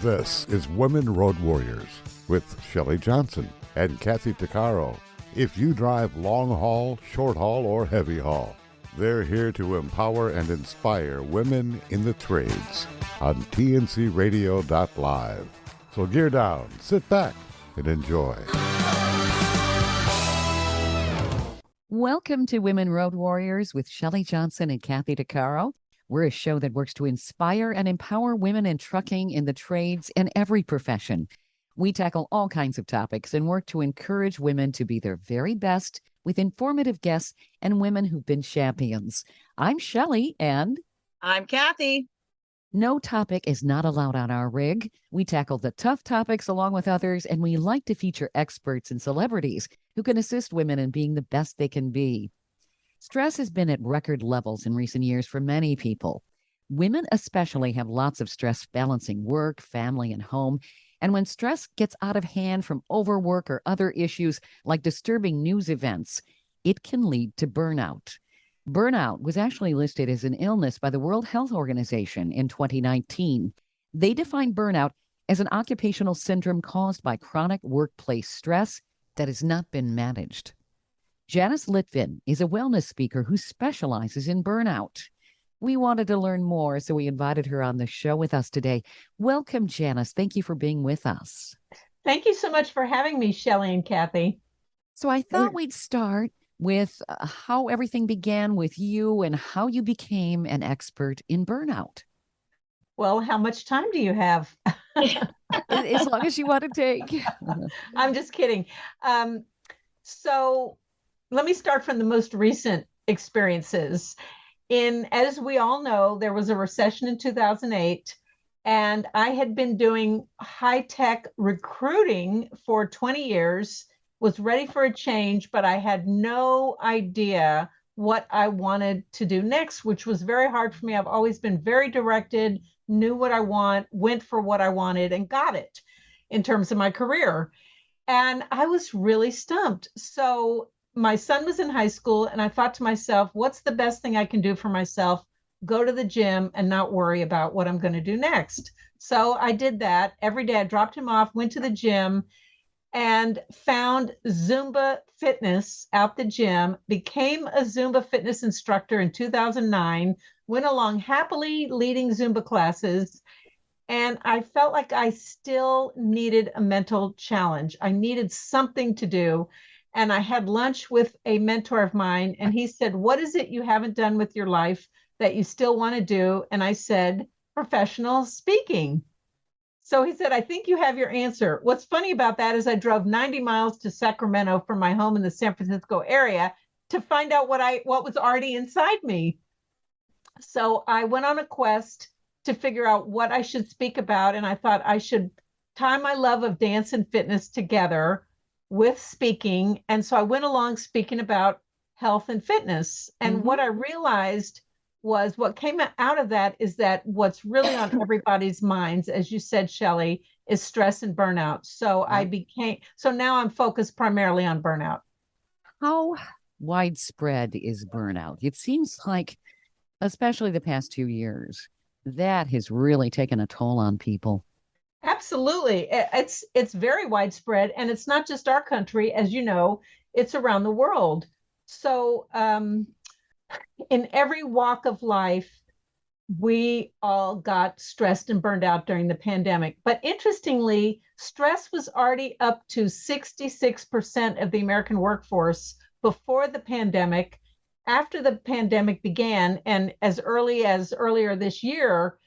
This is Women Road Warriors with Shelley Johnson and Kathy Tuccaro. If you drive long haul, short haul, or heavy haul, they're here to empower and inspire women in the trades on tncradio.live. So gear down, sit back, and enjoy. Welcome to Women Road Warriors with Shelley Johnson and Kathy Tuccaro. We're a show that works to inspire and empower women in trucking, in the trades, and every profession. We tackle all kinds of topics and work to encourage women to be their very best with informative guests and women who've been champions. I'm Shelley, and I'm Kathy. No topic is not allowed on our rig. We tackle the tough topics along with others, and we like to feature experts and celebrities who can assist women in being the best they can be. Stress has been at record levels in recent years for many people. Women especially have lots of stress balancing work, family, and home. And when stress gets out of hand from overwork or other issues like disturbing news events, it can lead to burnout. Burnout was actually listed as an illness by the World Health Organization in 2019. They define burnout as an occupational syndrome caused by chronic workplace stress that has not been managed. Janice Litvin is a wellness speaker who specializes in burnout. We wanted to learn more, so we invited her on the show with us today. Welcome, Janice. Thank you for being with us. Thank you so much for having me, Shelley and Kathy. So I thought we'd start with how everything began with you and how you became an expert in burnout. Well, how much time do you have? As long as you want to take. I'm just kidding. So let me start from the most recent experiences. As we all know, there was a recession in 2008, and I had been doing high-tech recruiting for 20 years, was ready for a change, but I had no idea what I wanted to do next, which was very hard for me. I've always been very directed, knew what I want, went for what I wanted, and got it in terms of my career. And I was really stumped. So my son was in high school, and I thought to myself, what's the best thing I can do for myself? Go to the gym and not worry about what I'm going to do next. So I did that. Every day I dropped him off, went to the gym, and found Zumba fitness out the gym, became a Zumba fitness instructor in 2009, went along happily leading Zumba classes. And I felt like I still needed a mental challenge. I needed something to do. And I had lunch with a mentor of mine, and he said, what is it you haven't done with your life that you still want to do? And I said, professional speaking. So he said, I think you have your answer. What's funny about that is I drove 90 miles to Sacramento from my home in the San Francisco area to find out what was already inside me. So I went on a quest to figure out what I should speak about. And I thought I should tie my love of dance and fitness together with speaking. And so I went along speaking about health and fitness. And what I realized was what came out of that is that what's really on everybody's minds, as you said, Shelley, is stress and burnout. So so now I'm focused primarily on burnout. How widespread is burnout? It seems like, especially the past 2 years, that has really taken a toll on people. Absolutely. It's very widespread, and it's not just our country, as you know, it's around the world. So in every walk of life, we all got stressed and burned out during the pandemic. But interestingly, stress was already up to 66% of the American workforce before the pandemic. After the pandemic began, and as early as earlier this year,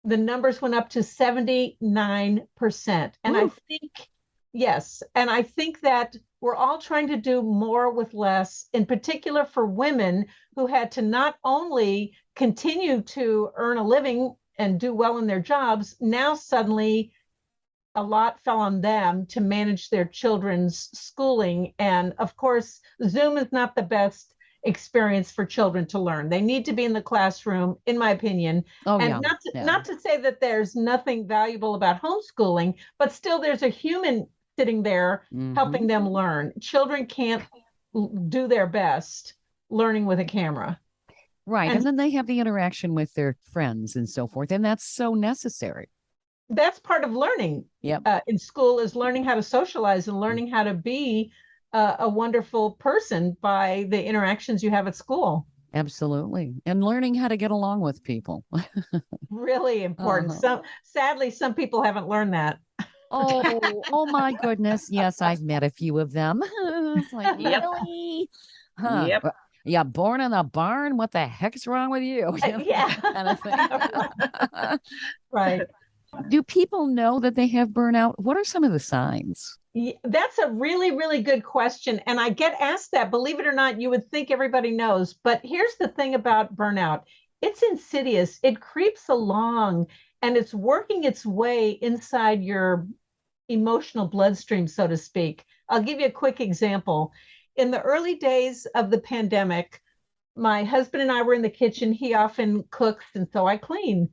the numbers went up to 79%. And I think, yes, and I think that we're all trying to do more with less, in particular for women who had to not only continue to earn a living and do well in their jobs, now suddenly a lot fell on them to manage their children's schooling. And of course, Zoom is not the best experience for children to learn. They need to be in the classroom, in my opinion. Not to say that there's nothing valuable about homeschooling, but still there's a human sitting there helping them learn. Children can't do their best learning with a camera. Right. And then they have the interaction with their friends and so forth. And that's so necessary. That's part of learning. Yep. In school is learning how to socialize and learning how to be a wonderful person by the interactions you have at school. Absolutely. And learning how to get along with people. Really important. Uh-huh. Sadly, some people haven't learned that. Oh my goodness. Yes, I've met a few of them. It's like, Yep. really? Huh. Yep. Yeah, born in a barn. What the heck's wrong with you? Yeah. Kind of thing. Right. Do people know that they have burnout? What are some of the signs? That's a really, really good question. And I get asked that, believe it or not, you would think everybody knows. But here's the thing about burnout, it's insidious, it creeps along and it's working its way inside your emotional bloodstream, so to speak. I'll give you a quick example. In the early days of the pandemic, my husband and I were in the kitchen. He often cooks, and so I clean.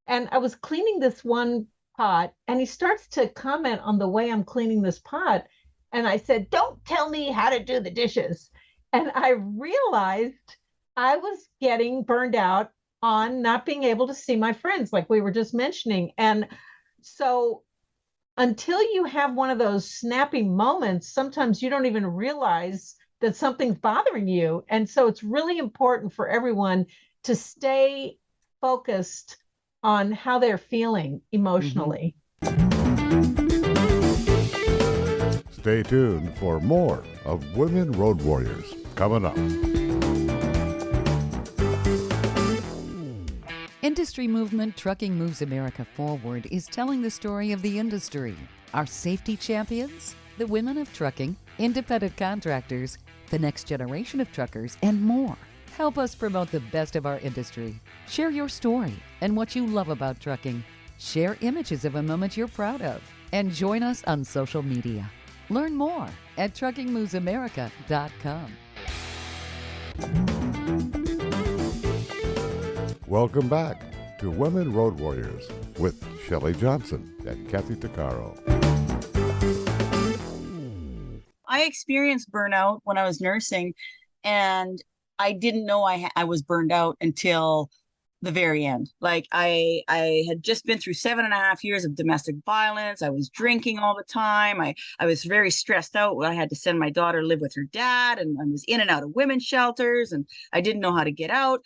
And I was cleaning this one pot, and he starts to comment on the way I'm cleaning this pot. And I said, "Don't tell me how to do the dishes." And I realized I was getting burned out on not being able to see my friends, like we were just mentioning. And so until you have one of those snappy moments, sometimes you don't even realize that something's bothering you. And so it's really important for everyone to stay focused on how they're feeling emotionally. Stay tuned for more of Women Road Warriors coming up. Industry movement Trucking Moves America Forward is telling the story of the industry. Our safety champions, the women of trucking, independent contractors, the next generation of truckers, and more. Help us promote the best of our industry. Share your story and what you love about trucking. Share images of a moment you're proud of. And join us on social media. Learn more at truckingmovesamerica.com. Welcome back to Women Road Warriors with Shelley Johnson and Kathy Tuccaro. I experienced burnout when I was nursing, and I didn't know I was burned out until the very end. Like I had just been through 7.5 years of domestic violence. I was drinking all the time. I was very stressed out. I had to send my daughter live with her dad, and I was in and out of women's shelters, and I didn't know how to get out.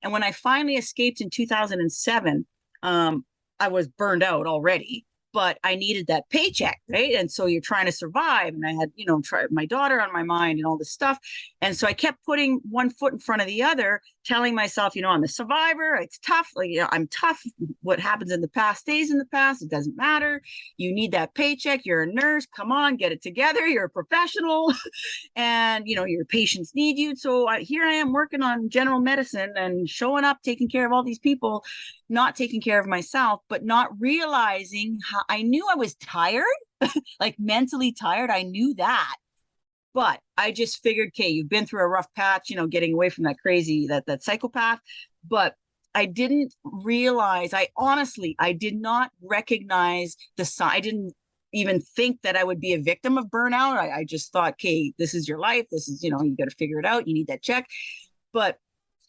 And when I finally escaped in 2007, I was burned out already, but I needed that paycheck, right? And so you're trying to survive. And I had, my daughter on my mind and all this stuff. And so I kept putting one foot in front of the other, telling myself, I'm a survivor. It's tough. I'm tough. What happens in the past stays in the past. It doesn't matter. You need that paycheck. You're a nurse. Come on, get it together. You're a professional. And, your patients need you. So here I am working on general medicine and showing up, taking care of all these people, not taking care of myself, but not realizing how I knew I was tired, like mentally tired. I knew that. But I just figured, okay, you've been through a rough patch, getting away from that crazy, that psychopath. But I didn't realize, I did not recognize the sign. I didn't even think that I would be a victim of burnout. I just thought, okay, this is your life. This is, you got to figure it out. You need that check. But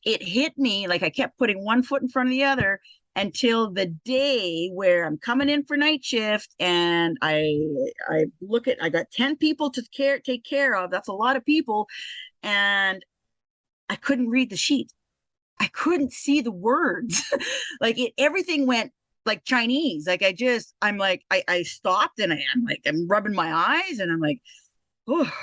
it hit me, like I kept putting one foot in front of the other until the day where I'm coming in for night shift, and I got 10 people to take care of. That's a lot of people. And I couldn't read the sheet. I couldn't see the words. Everything went like Chinese. Like I stopped, and I'm rubbing my eyes, and I'm like, oh.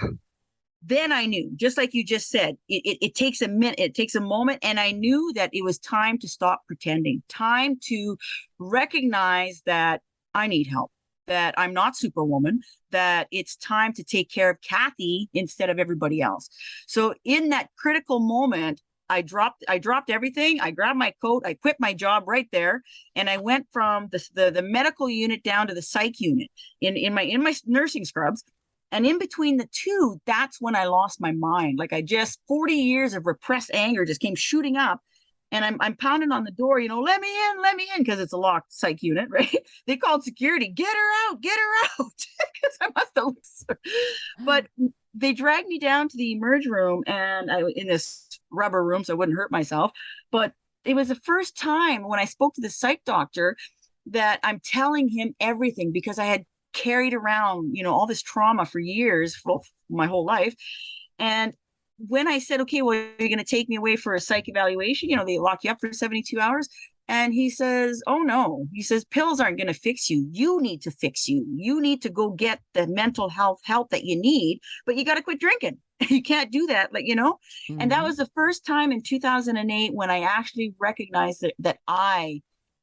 Then I knew, just like you just said, it takes a minute, it takes a moment. And I knew that it was time to stop pretending, time to recognize that I need help, that I'm not Superwoman, that it's time to take care of Kathy instead of everybody else. So in that critical moment, I dropped everything. I grabbed my coat. I quit my job right there. And I went from the medical unit down to the psych unit in my nursing scrubs. And in between the two, that's when I lost my mind. 40 years of repressed anger just came shooting up. And I'm pounding on the door, let me in, because it's a locked psych unit, right? They called security, get her out, because I must have looked. But they dragged me down to the emerge room, and I was in this rubber room so I wouldn't hurt myself. But it was the first time when I spoke to the psych doctor, that I'm telling him everything because I had carried around, all this trauma for years, for my whole life. And when I said, okay, well, you're going to take me away for a psych evaluation, they lock you up for 72 hours. And he says, oh no, he says, pills aren't going to fix you. You need to fix you. You need to go get the mental health help that you need, but you got to quit drinking. You can't do that, Mm-hmm. And that was the first time in 2008 when I actually recognized that I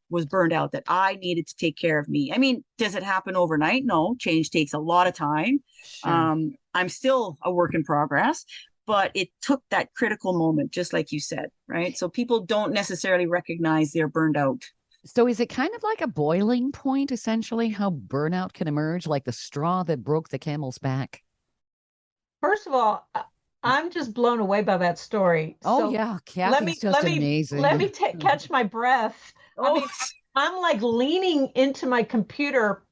was burned out, that I needed to take care of me. I mean, does it happen overnight? No, change takes a lot of time. Sure. I'm still a work in progress, but it took that critical moment, just like you said, right? So people don't necessarily recognize they're burned out. So is it kind of like a boiling point, essentially, how burnout can emerge, like the straw that broke the camel's back? First of all, I'm just blown away by that story. Oh, So yeah. let Kathy's me just let me amazing. let me catch my breath. I mean, I'm like leaning into my computer,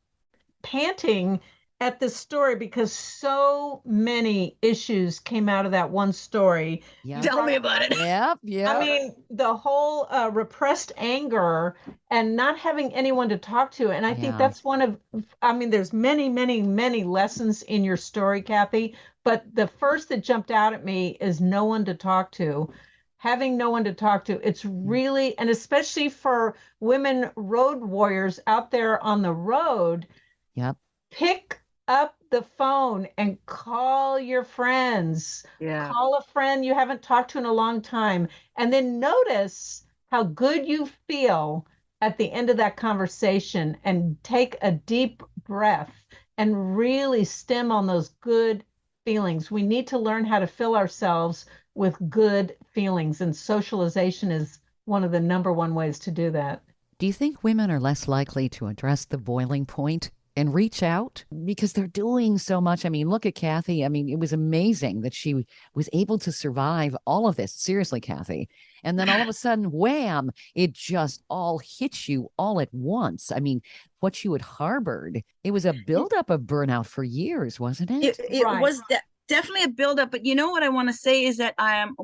panting at this story because so many issues came out of that one story. Yeah. Tell me about it. Yep. I mean, the whole repressed anger and not having anyone to talk to. And I think that's there's many, many, many lessons in your story, Kathy. But the first that jumped out at me is no one to talk to. Having no one to talk to, it's really, and especially for women road warriors out there on the road, Yep. pick up the phone and call your friends. Yeah. Call a friend you haven't talked to in a long time. And then notice how good you feel at the end of that conversation and take a deep breath and really stem on those good feelings. We need to learn how to fill ourselves with good feelings, and socialization is one of the number one ways to do that. Do you think women are less likely to address the boiling point and reach out because they're doing so much? I mean, look at Kathy. I mean, it was amazing that she was able to survive all of this. Seriously, Kathy. And then all of a sudden, wham, it just all hits you all at once. I mean, what you had harbored, it was a buildup of burnout for years, wasn't it? It Right. was definitely a buildup, but what I want to say is that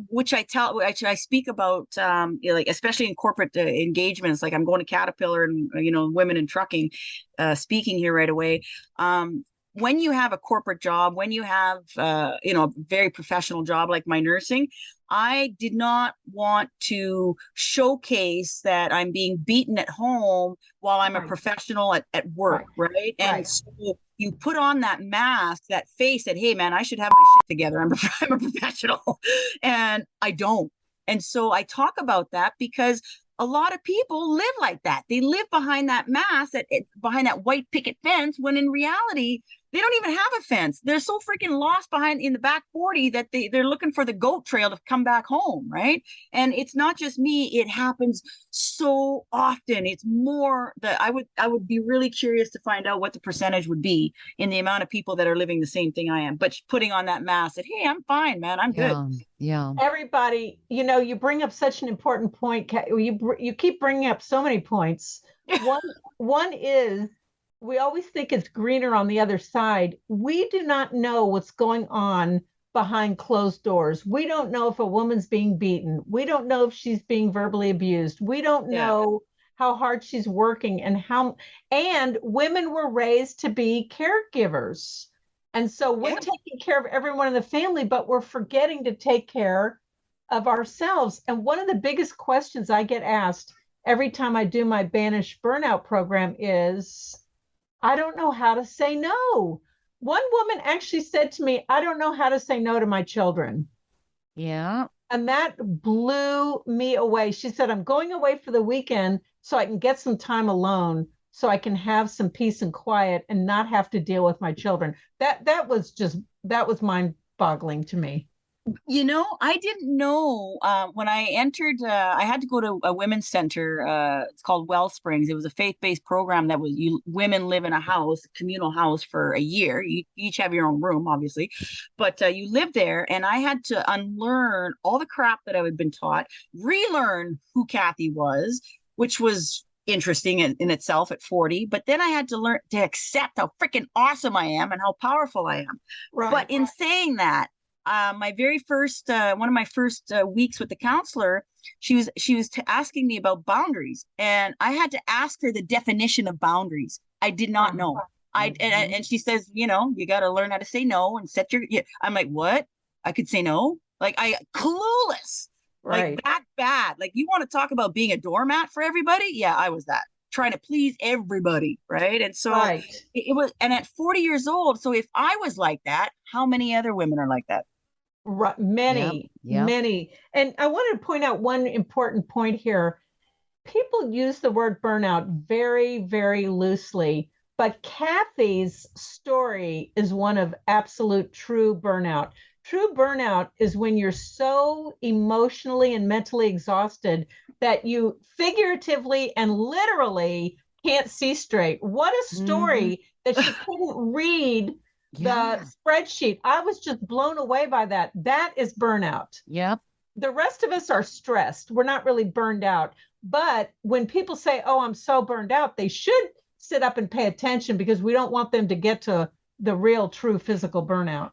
which I speak about, like especially in corporate engagements, like I'm going to Caterpillar and women in trucking, speaking here right away. When you have a corporate job, when you have a very professional job like my nursing, I did not want to showcase that I'm being beaten at home while I'm a professional at work, right? And so you put on that mask, that face that, hey, man, I should have my shit together. I'm a professional, and I don't. And so I talk about that because a lot of people live like that. They live behind that mask, behind that white picket fence, when in reality, they don't even have a fence. They're so freaking lost behind in the back 40 that they're looking for the goat trail to come back home, right? And it's not just me. It happens so often. It's more that I would be really curious to find out what the percentage would be in the amount of people that are living the same thing I am, but putting on that mask that, hey, I'm fine, man. I'm good. Yeah. Everybody, you bring up such an important point. You keep bringing up so many points. One is, we always think it's greener on the other side. We do not know what's going on behind closed doors. We don't know if a woman's being beaten. We don't know if she's being verbally abused. We don't know how hard she's working and women were raised to be caregivers. And so we're taking care of everyone in the family, but we're forgetting to take care of ourselves. And one of the biggest questions I get asked every time I do my Banish Burnout program is, I don't know how to say no. One woman actually said to me, I don't know how to say no to my children. Yeah. And that blew me away. She said, I'm going away for the weekend so I can get some time alone, so I can have some peace and quiet and not have to deal with my children. That was mind-boggling to me. I didn't know when I entered, I had to go to a women's center. It's called Wellsprings. It was a faith-based program that women live in a house, a communal house for a year. You each have your own room, obviously, but you live there. And I had to unlearn all the crap that I had been taught, relearn who Kathy was, which was interesting in itself at 40. But then I had to learn to accept how freaking awesome I am and how powerful I am. Right. But in saying that, my very first one of my first weeks with the counselor, she was asking me about boundaries, and I had to ask her the definition of boundaries. I did not know. And she says, you got to learn how to say no and set your. Yeah. I'm like, what? I could say no? Like, I clueless. Right. Like, that bad. Like, you want to talk about being a doormat for everybody? Yeah, I was that, trying to please everybody, right? And so Right. it was. And at 40 years old, so if I was like that, how many other women are like that? Right. Many, Yep. many. And I wanted to point out one important point here. People use the word burnout very, very loosely, but Kathy's story is one of absolute true burnout. True burnout is when you're so emotionally and mentally exhausted that you figuratively and literally can't see straight. What a story that she couldn't read the spreadsheet. I was just blown away by that. That is burnout. Yep. The rest of us are stressed. We're not really burned out. But when people say, oh, I'm so burned out, they should sit up and pay attention, because we don't want them to get to the real, true physical burnout.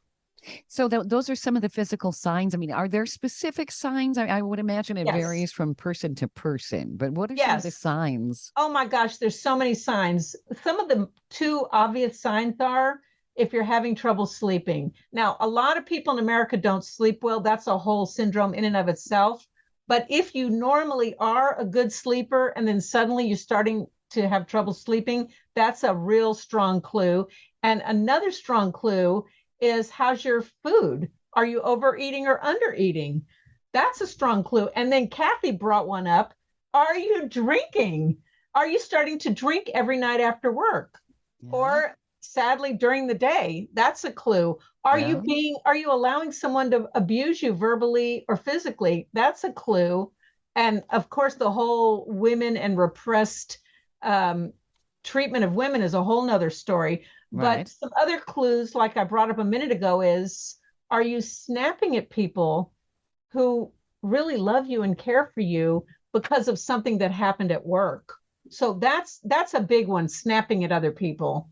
So those are some of the physical signs. I mean, are there specific signs? I would imagine it Yes. varies from person to person, but what are some of the Yes. signs? Oh my gosh, there's so many signs. Some of the two obvious signs are if you're having trouble sleeping. Now, a lot of people in America don't sleep well. That's a whole syndrome in and of itself. But if you normally are a good sleeper and then suddenly you're starting to have trouble sleeping, that's a real strong clue. And another strong clue is, how's your food? Are you overeating or undereating? That's a strong clue. And then Kathy brought one up. Are you drinking? Are you starting to drink every night after work? Yeah. Or sadly during the day? That's a clue. Are you allowing someone to abuse you verbally or physically? That's a clue. And of course, the whole women and repressed treatment of women is a whole nother story. Right. But some other clues, like I brought up a minute ago, is, are you snapping at people who really love you and care for you because of something that happened at work? So that's a big one, snapping at other people.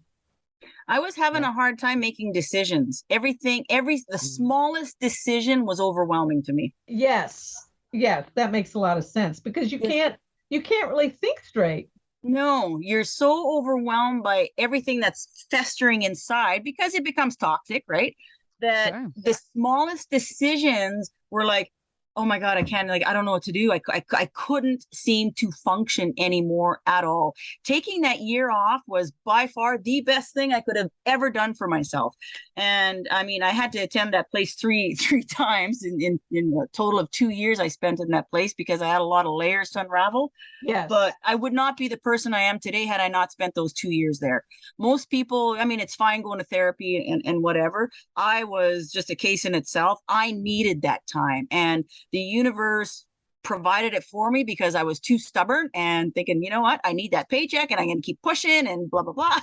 I was having a hard time making decisions. The smallest decision was overwhelming to me. Yes, that makes a lot of sense, because you can't really think straight. No, you're so overwhelmed by everything that's festering inside, because it becomes toxic, right? That the smallest decisions were like, oh my God, I don't know what to do. I couldn't seem to function anymore at all. Taking that year off was by far the best thing I could have ever done for myself. And I mean, I had to attend that place three times in a total of 2 years I spent in that place, because I had a lot of layers to unravel. Yes. But I would not be the person I am today had I not spent those 2 years there. Most people, I mean, it's fine going to therapy and whatever. I was just a case in itself. I needed that time, and the universe provided it for me, because I was too stubborn and thinking, you know what, I need that paycheck and I'm going to keep pushing and blah, blah, blah.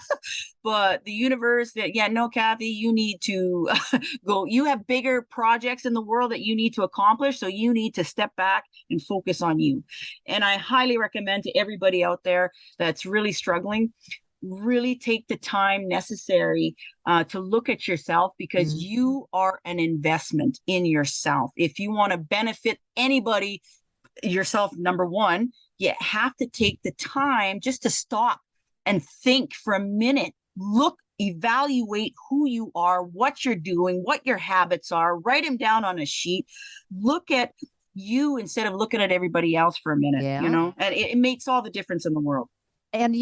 But the universe that, no, Kathy, you need to go. You have bigger projects in the world that you need to accomplish. So you need to step back and focus on you. And I highly recommend to everybody out there that's really struggling, really take the time necessary to look at yourself, because you are an investment in yourself. If you want to benefit anybody, yourself, number one, you have to take the time just to stop and think for a minute. Look, evaluate who you are, what you're doing, what your habits are, write them down on a sheet. Look at you instead of looking at everybody else for a minute, and it makes all the difference in the world. And,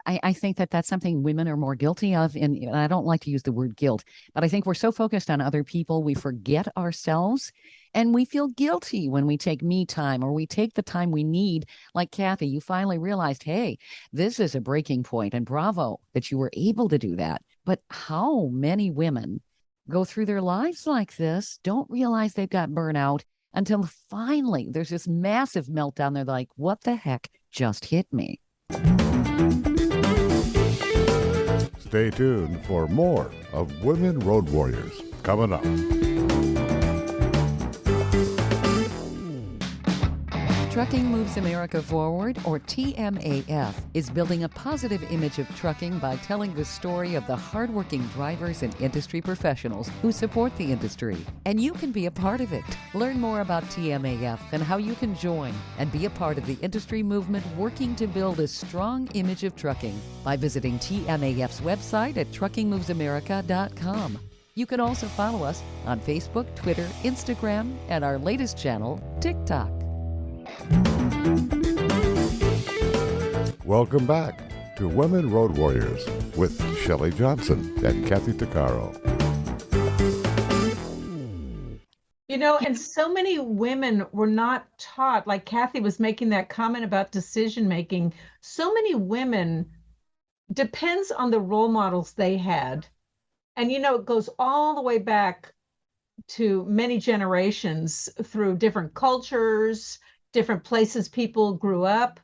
I think that's something women are more guilty of. And I don't like to use the word guilt, but I think we're so focused on other people, we forget ourselves, and we feel guilty when we take me time or we take the time we need. Like Kathy, you finally realized, hey, this is a breaking point, and bravo that you were able to do that. But how many women go through their lives like this, don't realize they've got burnout until finally there's this massive meltdown. They're like, what the heck just hit me? Stay tuned for more of Women Road Warriors coming up. Trucking Moves America Forward, or TMAF, is building a positive image of trucking by telling the story of the hardworking drivers and industry professionals who support the industry. And you can be a part of it. Learn more about TMAF and how you can join and be a part of the industry movement working to build a strong image of trucking by visiting TMAF's website at truckingmovesamerica.com. You can also follow us on Facebook, Twitter, Instagram, and our latest channel, TikTok. Welcome back to Women Road Warriors with Shelley Johnson and Kathy Tuccaro. You know, and so many women were not taught, like Kathy was making that comment about decision making. So many women, depends on the role models they had. And, you know, it goes all the way back to many generations through different cultures, different places people grew up.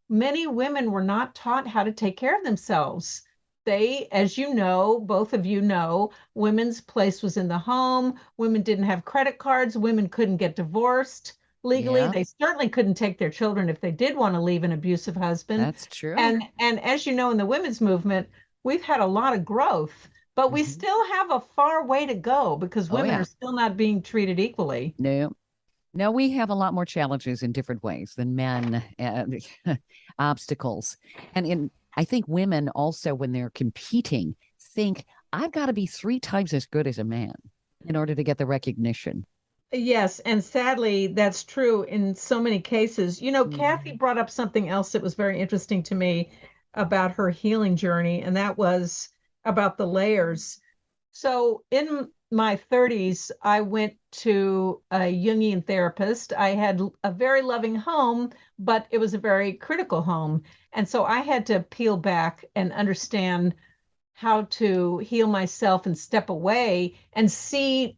Many women were not taught how to take care of themselves. They, as you know, both of you know, women's place was in the home. Women didn't have credit cards. Women couldn't get divorced legally. Yeah. They certainly couldn't take their children if they did want to leave an abusive husband. That's true. And as you know, in the women's movement, we've had a lot of growth, but we still have a far way to go because women are still not being treated equally. No, we have a lot more challenges in different ways than men, obstacles. And I think women also, when they're competing, think, I've got to be 3 times as good as a man in order to get the recognition. Yes, and sadly, that's true in so many cases. You know, Kathy brought up something else that was very interesting to me about her healing journey, and that was about the layers. So in my 30s, I went to a Jungian therapist. I had a very loving home, but it was a very critical home. And so I had to peel back and understand how to heal myself and step away and see.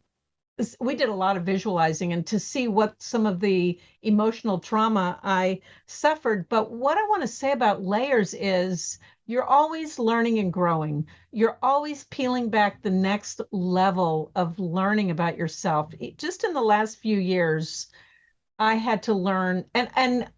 We did a lot of visualizing and to see what some of the emotional trauma I suffered. But what I want to say about layers is you're always learning and growing. You're always peeling back the next level of learning about yourself. Just in the last few years, I had to learn, and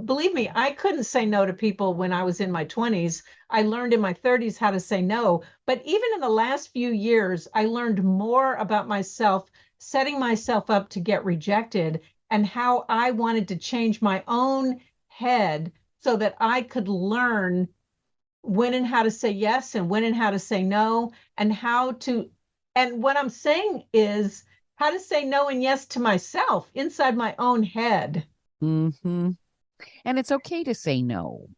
believe me, I couldn't say no to people when I was in my 20s. I learned in my 30s how to say no. But even in the last few years, I learned more about myself, setting myself up to get rejected, and how I wanted to change my own head so that I could learn when and how to say yes and when and how to say no, and what I'm saying is how to say no and yes to myself inside my own head. Mm-hmm. And it's okay to say no.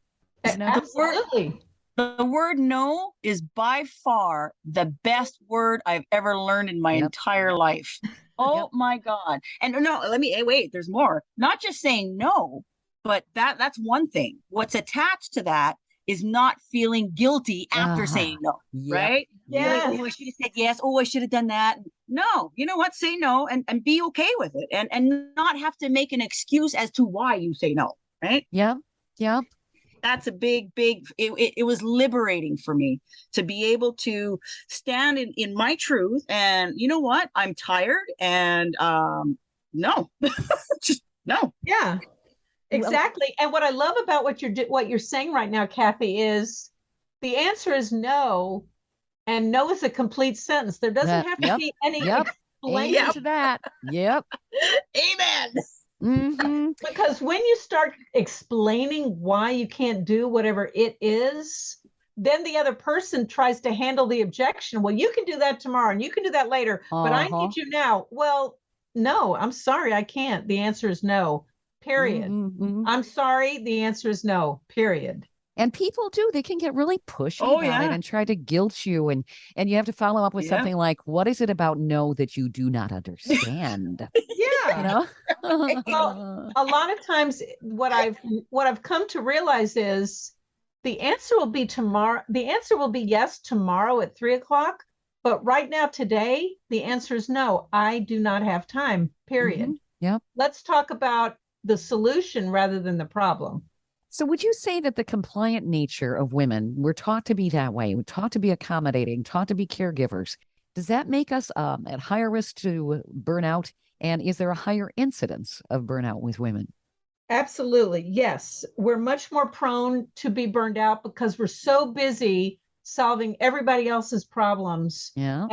Absolutely. The word no is by far the best word I've ever learned in my entire life. Oh my God. And no, wait, there's more. Not just saying no, but that's one thing. What's attached to that is not feeling guilty after saying no, right? Yeah. Like, oh, I should have said yes. Oh, I should have done that. No, you know what? Say no and be okay with it and not have to make an excuse as to why you say no, right? Yeah. That's a big, it was liberating for me to be able to stand in my truth. And you know what? I'm tired and no, just no. Yeah. Exactly. And what I love about what you're saying right now, Kathy, is the answer is no, and no is a complete sentence. There doesn't have to be any explanation. Amen to that. Yep. Amen. Mm-hmm. Because when you start explaining why you can't do whatever it is, then the other person tries to handle the objection. Well, you can do that tomorrow and you can do that later, but I need you now. Well, no, I'm sorry, I can't. The answer is no. Period. Mm-hmm. I'm sorry. The answer is no. Period. And people do. They can get really pushy about it and try to guilt you. And you have to follow up with something like, what is it about no that you do not understand? You know? Well, a lot of times what I've come to realize is the answer will be tomorrow. The answer will be yes tomorrow at 3:00. But right now, today, the answer is no. I do not have time. Period. Yeah. Let's talk about the solution rather than the problem. So would you say that the compliant nature of women, we're taught to be that way, we're taught to be accommodating, taught to be caregivers, does that make us at higher risk to burnout? And is there a higher incidence of burnout with women? Absolutely. Yes. We're much more prone to be burned out because we're so busy solving everybody else's problems. Yeah.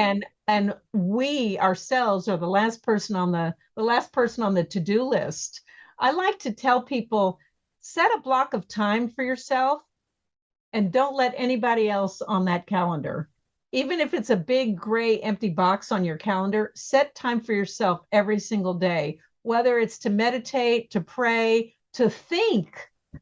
And we ourselves are the last person on the to-do list. I like to tell people, set a block of time for yourself and don't let anybody else on that calendar. Even if it's a big gray empty box on your calendar, set time for yourself every single day, whether it's to meditate, to pray, to think,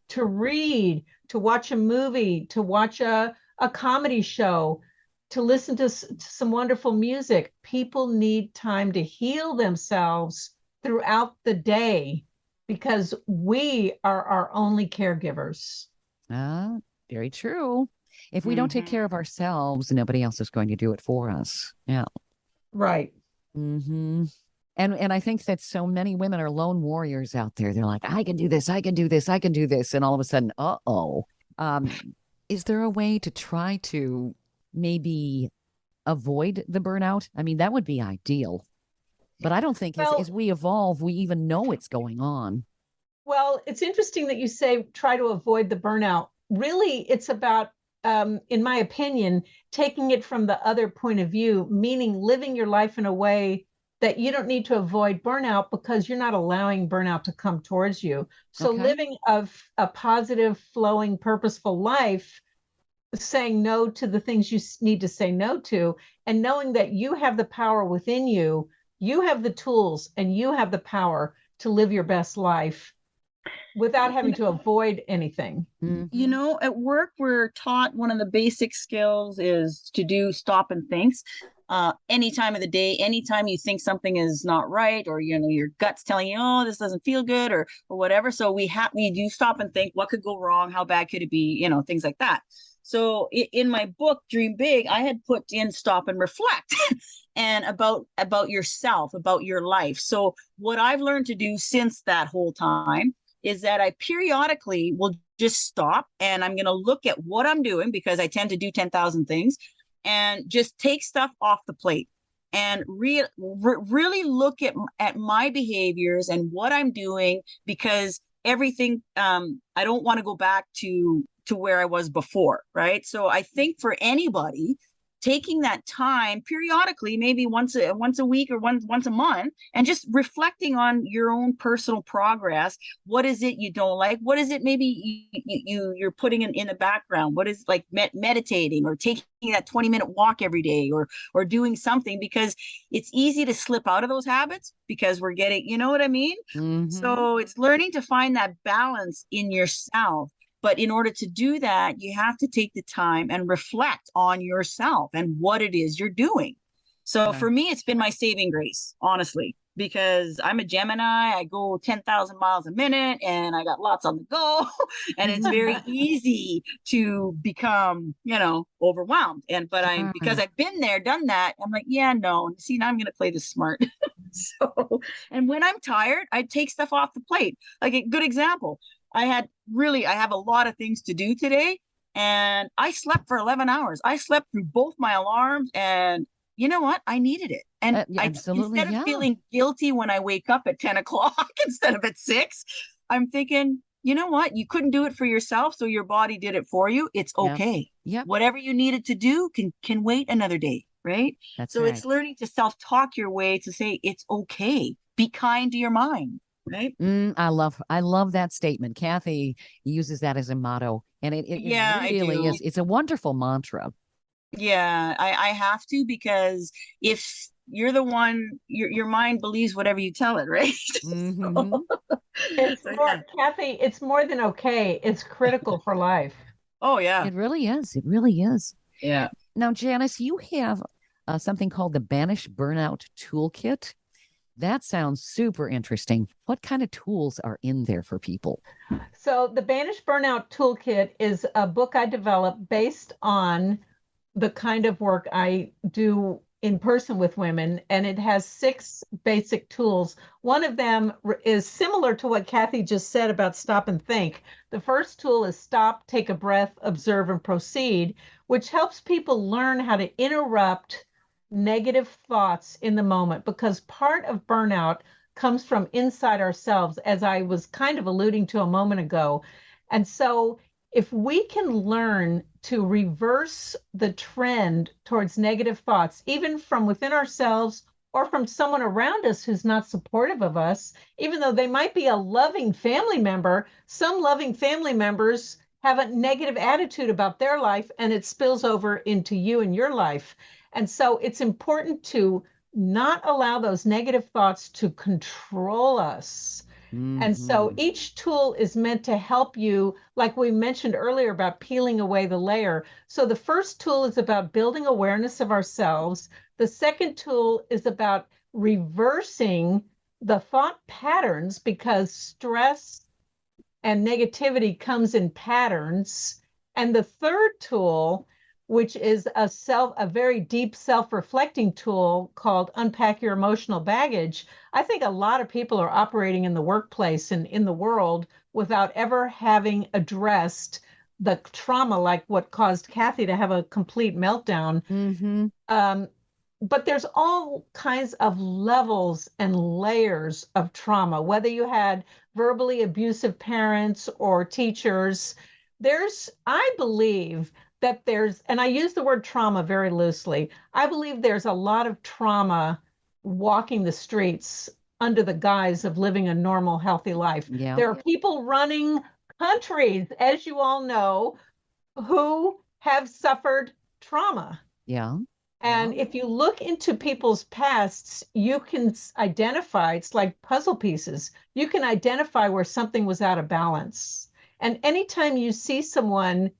to read, to watch a movie, to watch a comedy show, to listen to some wonderful music. People need time to heal themselves throughout the day because we are our only caregivers. Ah, very true. If we don't take care of ourselves, nobody else is going to do it for us. Yeah. Right. Mm-hmm. And I think that so many women are lone warriors out there. They're like, I can do this, I can do this, I can do this. And all of a sudden, um, is there a way to try to maybe avoid the burnout? I mean, that would be ideal. But I don't think Well, as we evolve, we even know it's going on. Well, it's interesting that you say try to avoid the burnout. Really, it's about, in my opinion, taking it from the other point of view, meaning living your life in a way that you don't need to avoid burnout because you're not allowing burnout to come towards you. So, Okay. living a positive, flowing, purposeful life, saying no to the things you need to say no to, and knowing that you have the power within you, you have the tools, and you have the power to live your best life without having to avoid anything. You know, at work, we're taught one of the basic skills is to do stop and thinks. Any time of the day, anytime you think something is not right, or you know your gut's telling you, oh, this doesn't feel good, or whatever. So we do stop and think, what could go wrong? How bad could it be? You know, things like that. So in my book, Dream Big, I had put in stop and reflect. And about yourself, about your life. So what I've learned to do since that whole time is that I periodically will just stop and I'm going to look at what I'm doing because I tend to do 10,000 things and just take stuff off the plate and really look at my behaviors and what I'm doing because everything I don't want to go back to where I was before, right? So I think for anybody taking that time periodically, maybe once a week or once a month, and just reflecting on your own personal progress. What is it you don't like? What is it maybe you're putting in the background? What is like meditating or taking that 20-minute walk every day or doing something, because it's easy to slip out of those habits because we're getting, you know what I mean? Mm-hmm. So it's learning to find that balance in yourself. But in order to do that, you have to take the time and reflect on yourself and what it is you're doing. So for me, it's been my saving grace, honestly, because I'm a Gemini. I go 10,000 miles a minute and I got lots on the go. And it's very easy to become, overwhelmed. Because I've been there, done that, I'm like, yeah, no. See, now I'm going to play this smart. So, and when I'm tired, I take stuff off the plate. Like a good example. I have a lot of things to do today, and I slept for 11 hours. I slept through both my alarms, and you know what? I needed it. And absolutely, instead of feeling guilty when I wake up at 10 o'clock instead of at 6, I'm thinking, you know what? You couldn't do it for yourself, so your body did it for you. It's okay. Yep. Whatever you needed to do can wait another day, right? That's so right. It's learning to self-talk your way to say it's okay. Be kind to your mind. Right. I love that statement. Kathy uses that as a motto, and it really is. It's a wonderful mantra. Yeah, I have to, because if you're the one, your mind believes whatever you tell it, right? Mm-hmm. Kathy, it's more than okay. It's critical for life. Oh, yeah. It really is. It really is. Yeah. Now, Janice, you have something called the Banish Burnout Toolkit. That sounds super interesting. What kind of tools are in there for people? So the Banish Burnout Toolkit is a book I developed based on the kind of work I do in person with women, and it has 6 basic tools. One of them is similar to what Kathy just said about stop and think. The first tool is stop, take a breath, observe, and proceed, which helps people learn how to interrupt negative thoughts in the moment, because part of burnout comes from inside ourselves, as I was kind of alluding to a moment ago. And so if we can learn to reverse the trend towards negative thoughts, even from within ourselves or from someone around us who's not supportive of us, even though they might be a loving family member, some loving family members have a negative attitude about their life and it spills over into you and your life. And so it's important to not allow those negative thoughts to control us. And so each tool is meant to help you, like we mentioned earlier about peeling away the layer. So the first tool is about building awareness of ourselves. The second tool is about reversing the thought patterns, because stress and negativity comes in patterns. And the third tool, which is a very deep self-reflecting tool called Unpack Your Emotional Baggage. I think a lot of people are operating in the workplace and in the world without ever having addressed the trauma, like what caused Kathy to have a complete meltdown. But there's all kinds of levels and layers of trauma, whether you had verbally abusive parents or teachers. I believe that and I use the word trauma very loosely, I believe there's a lot of trauma walking the streets under the guise of living a normal, healthy life. Yeah. There are people running countries, as you all know, who have suffered trauma. Yeah. And if you look into people's pasts, you can identify, it's like puzzle pieces. You can identify where something was out of balance. And anytime you see someone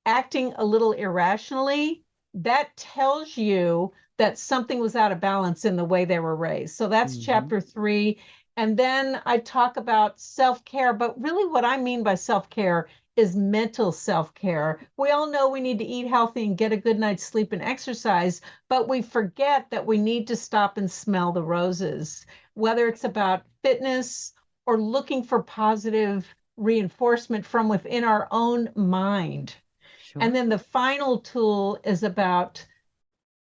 acting a little irrationally, that tells you that something was out of balance in the way they were raised. So that's chapter 3. And then I talk about self-care, but really what I mean by self-care is mental self-care. We all know we need to eat healthy and get a good night's sleep and exercise, but we forget that we need to stop and smell the roses, whether it's about fitness or looking for positive reinforcement from within our own mind. Sure. And then the final tool is about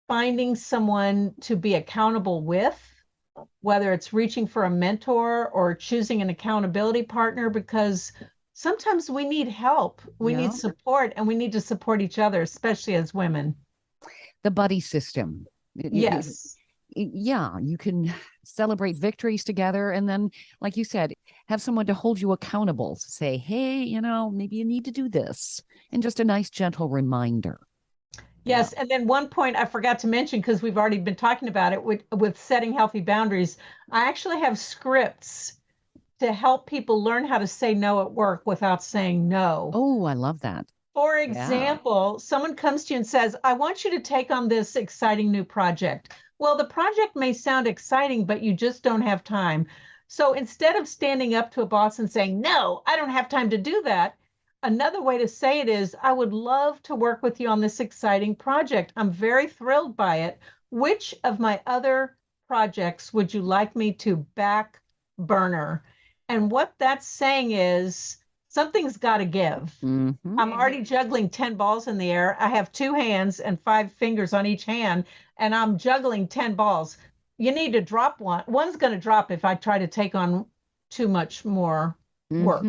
finding someone to be accountable with, whether it's reaching for a mentor or choosing an accountability partner, because sometimes we need help, we need support, and we need to support each other, especially as women. The buddy system. Yes. Yeah, you can celebrate victories together. And then, like you said, have someone to hold you accountable, to say, hey, maybe you need to do this. And just a nice, gentle reminder. Yes. And then one point I forgot to mention, because we've already been talking about it with setting healthy boundaries. I actually have scripts to help people learn how to say no at work without saying no. Oh, I love that. For example, someone comes to you and says, I want you to take on this exciting new project. Well, the project may sound exciting, but you just don't have time. So instead of standing up to a boss and saying, no, I don't have time to do that, another way to say it is, I would love to work with you on this exciting project. I'm very thrilled by it. Which of my other projects would you like me to back burner? And what that's saying is, something's got to give. I'm already juggling 10 balls in the air. I have 2 hands and 5 fingers on each hand, and I'm juggling 10 balls. You need to drop one. One's going to drop if I try to take on too much more work.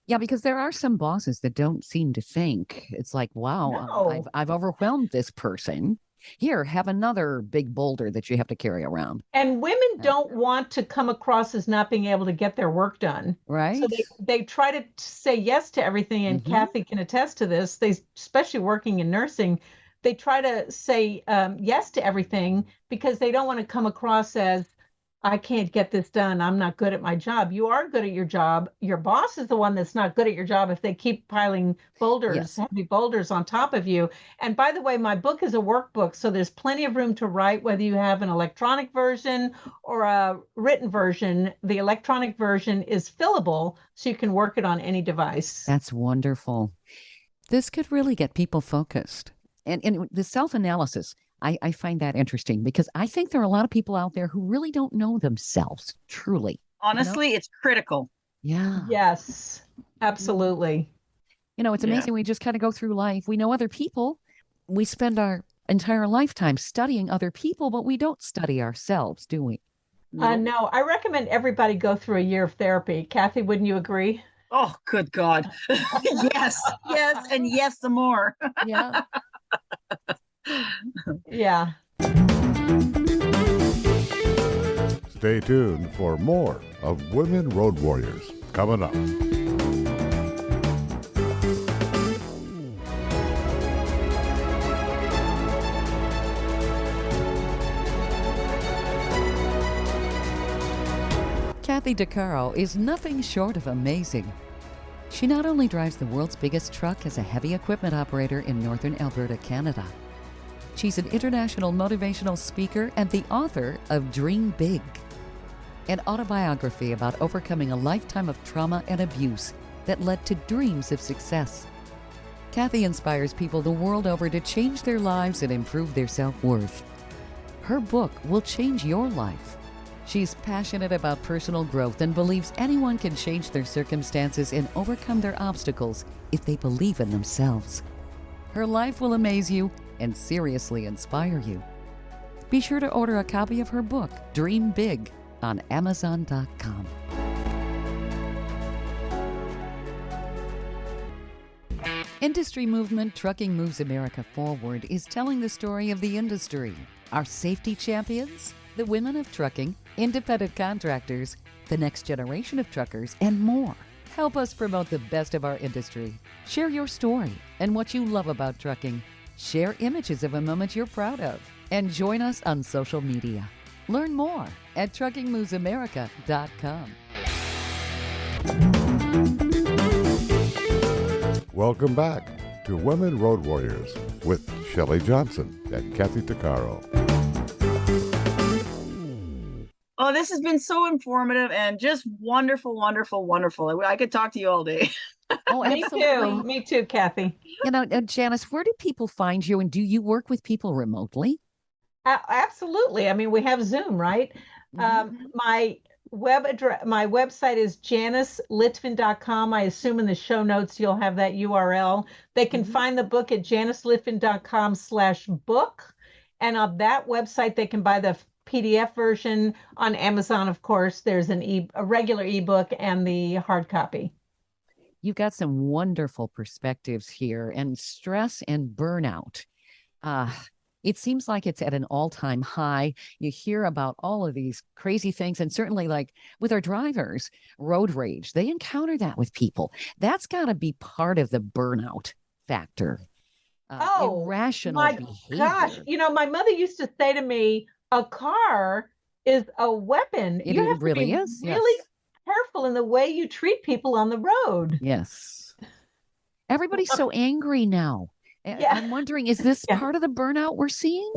Yeah, because there are some bosses that don't seem to think. It's like, wow, I've overwhelmed this person. Here, have another big boulder that you have to carry around. And women don't want to come across as not being able to get their work done. Right. So they try to say yes to everything. And Kathy can attest to this. They, especially working in nursing, they try to say yes to everything because they don't want to come across as, I can't get this done. I'm not good at my job. You are good at your job. Your boss is the one that's not good at your job if they keep piling boulders, heavy boulders on top of you. And by the way, my book is a workbook, so there's plenty of room to write, whether you have an electronic version or a written version. The electronic version is fillable, so you can work it on any device. That's wonderful. This could really get people focused. And the self-analysis, I find that interesting because I think there are a lot of people out there who really don't know themselves, truly. Honestly, it's critical. Yeah. Yes, absolutely. It's amazing. We just kind of go through life. We know other people. We spend our entire lifetime studying other people, but we don't study ourselves, do we? No. No, I recommend everybody go through a year of therapy. Kathy, wouldn't you agree? Oh, good God. Yes, yes, and yes, some more. Yeah. Yeah. Stay tuned for more of Women Road Warriors coming up. Kathy DeCaro is nothing short of amazing. She not only drives the world's biggest truck as a heavy equipment operator in northern Alberta, Canada. She's an international motivational speaker and the author of Dream Big, an autobiography about overcoming a lifetime of trauma and abuse that led to dreams of success. Kathy inspires people the world over to change their lives and improve their self-worth. Her book will change your life. She's passionate about personal growth and believes anyone can change their circumstances and overcome their obstacles if they believe in themselves. Her life will amaze you and seriously inspire you. Be sure to order a copy of her book, Dream Big, on Amazon.com. Industry movement Trucking Moves America Forward is telling the story of the industry, our safety champions, the women of trucking, independent contractors, the next generation of truckers, and more. Help us promote the best of our industry. Share your story and what you love about trucking. Share images of a moment you're proud of. And join us on social media. Learn more at truckingmovesamerica.com. Welcome back to Women Road Warriors with Shelley Johnson and Kathy DeCaro. Oh, this has been so informative and just wonderful, wonderful, wonderful. I could talk to you all day. Oh, Me absolutely. too. Me too, Kathy. You know, Janice, where do people find you, and do you work with people remotely? Absolutely. I mean, we have Zoom, right? My my website is janicelitvin.com. I assume in the show notes you'll have that URL. They can find the book at janicelitvin.com/book. And on that website, they can buy the PDF version. On Amazon, of course, there's a regular ebook and the hard copy. You've got some wonderful perspectives here, and stress and burnout. It seems like it's at an all-time high. You hear about all of these crazy things, and certainly like with our drivers, road rage, they encounter that with people. That's got to be part of the burnout factor. Irrational my behavior. gosh. You know, my mother used to say to me, a car is a weapon. It You have really to be is. really Yes. careful in the way you treat people on the road. Yes. Everybody's so angry now. Yeah. I'm wondering, is this Yeah. part of the burnout we're seeing?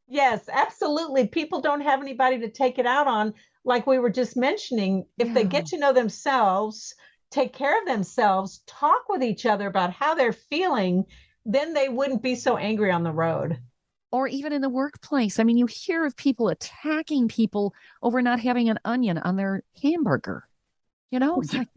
Yes, absolutely. People don't have anybody to take it out on, like we were just mentioning. If they get to know themselves, take care of themselves, talk with each other about how they're feeling, then they wouldn't be so angry on the road. Or even in the workplace. I mean, you hear of people attacking people over not having an onion on their hamburger. You know, it's like,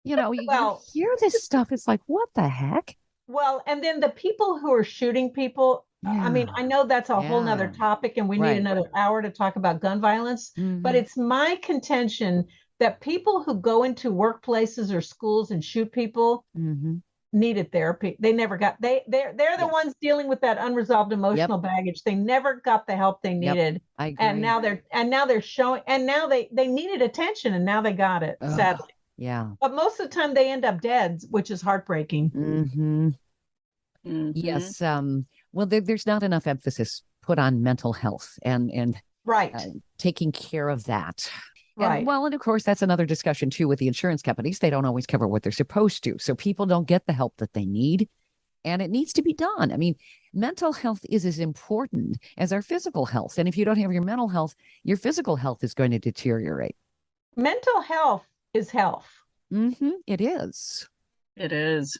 you Well, hear this stuff. It's like, what the heck? Well, and then the people who are shooting people, I mean, I know that's a whole nother topic and we need another hour to talk about gun violence, but it's my contention that people who go into workplaces or schools and shoot people needed therapy. They never got, they're the ones dealing with that unresolved emotional baggage. They never got the help they needed. I agree. And now they're showing, and now they needed attention and now they got it, sadly. Yeah. But most of the time they end up dead, which is heartbreaking. Yes. Well, there's not enough emphasis put on mental health and taking care of that. And, well, and of course, that's another discussion too with the insurance companies. They don't always cover what they're supposed to. So people don't get the help that they need. And it needs to be done. I mean, mental health is as important as our physical health. And if you don't have your mental health, your physical health is going to deteriorate. Mental health is health. It is. It is.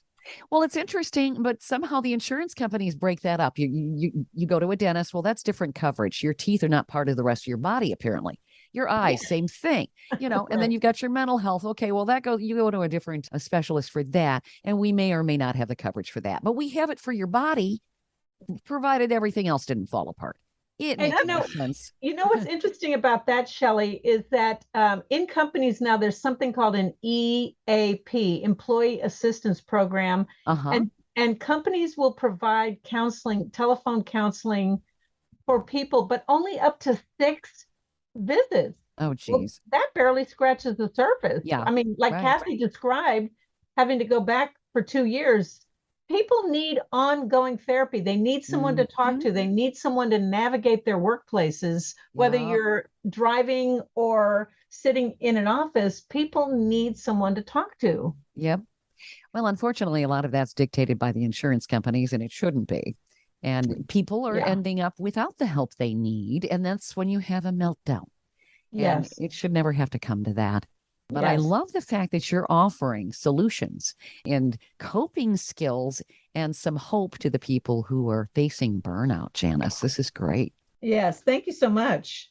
Well, it's interesting, but somehow the insurance companies break that up. You go to a dentist. Well, that's different coverage. Your teeth are not part of the rest of your body, apparently. Your eyes, same thing, and then you've got your mental health. Okay, well, you go to a different specialist for that, and we may or may not have the coverage for that. But we have it for your body, provided everything else didn't fall apart. It And makes no sense. you know what's interesting about that, Shelley, is that in companies now there's something called an EAP, Employee Assistance Program, Uh-huh. and companies will provide counseling, telephone counseling for people, but only up to 6 visits. Oh, Well, geez. that barely scratches the surface. Yeah, I mean, like right. Kathy described, having to go back for 2 years. People need ongoing therapy. They need someone to talk Mhm. to. They need someone to navigate their workplaces, whether Yeah. you're driving or sitting in an office. People need someone to talk to. Yep. Well, unfortunately, a lot of that's dictated by the insurance companies, and it shouldn't be. And people are Yeah. ending up without the help they need, and that's when you have a meltdown. And Yes. it should never have to come to that. But I Yes. love the fact that you're offering solutions and coping skills and some hope to the people who are facing burnout, Janice. This is great. Yes. Thank you so much.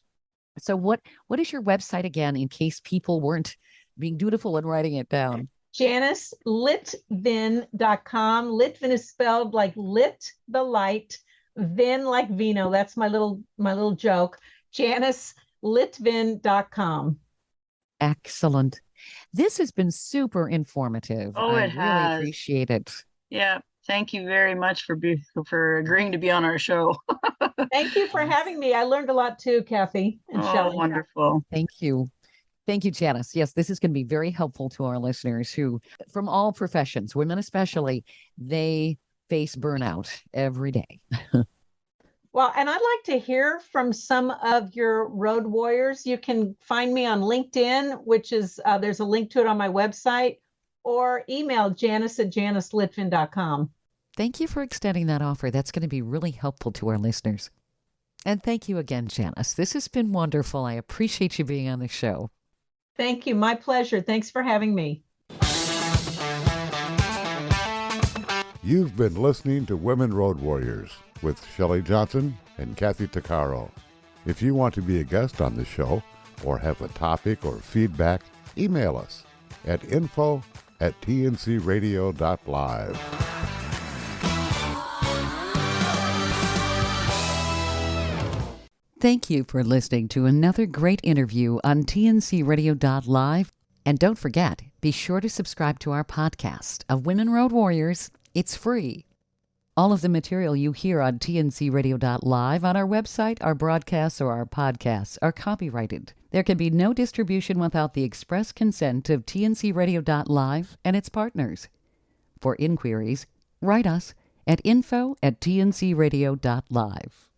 So what is your website again, in case people weren't being dutiful and writing it down? JaniceLitvin.com. Litvin is spelled like lit the light, Vin like vino. That's my little joke. JaniceLitvin.com. Excellent. This has been super informative. Oh, I it really has. appreciate it. Yeah. Thank you very much for agreeing to be on our show. Thank you for having me. I learned a lot too, Kathy and Oh, Shelley. wonderful. Thank you. Thank you, Janice. Yes, this is going to be very helpful to our listeners who, from all professions, women especially, they face burnout every day. Well, and I'd like to hear from some of your road warriors. You can find me on LinkedIn, which is there's a link to it on my website, or email Janice@JaniceLitvin.com. Thank you for extending that offer. That's going to be really helpful to our listeners. And thank you again, Janice. This has been wonderful. I appreciate you being on the show. Thank you. My pleasure. Thanks for having me. You've been listening to Women Road Warriors with Shelley Johnson and Kathy Tuccaro. If you want to be a guest on the show or have a topic or feedback, email us at info@tncradio.live. Thank you for listening to another great interview on tncradio.live. And don't forget, be sure to subscribe to our podcast of Women Road Warriors. It's free. All of the material you hear on tncradio.live, on our website, our broadcasts, or our podcasts are copyrighted. There can be no distribution without the express consent of tncradio.live and its partners. For inquiries, write us at info@tncradio.live.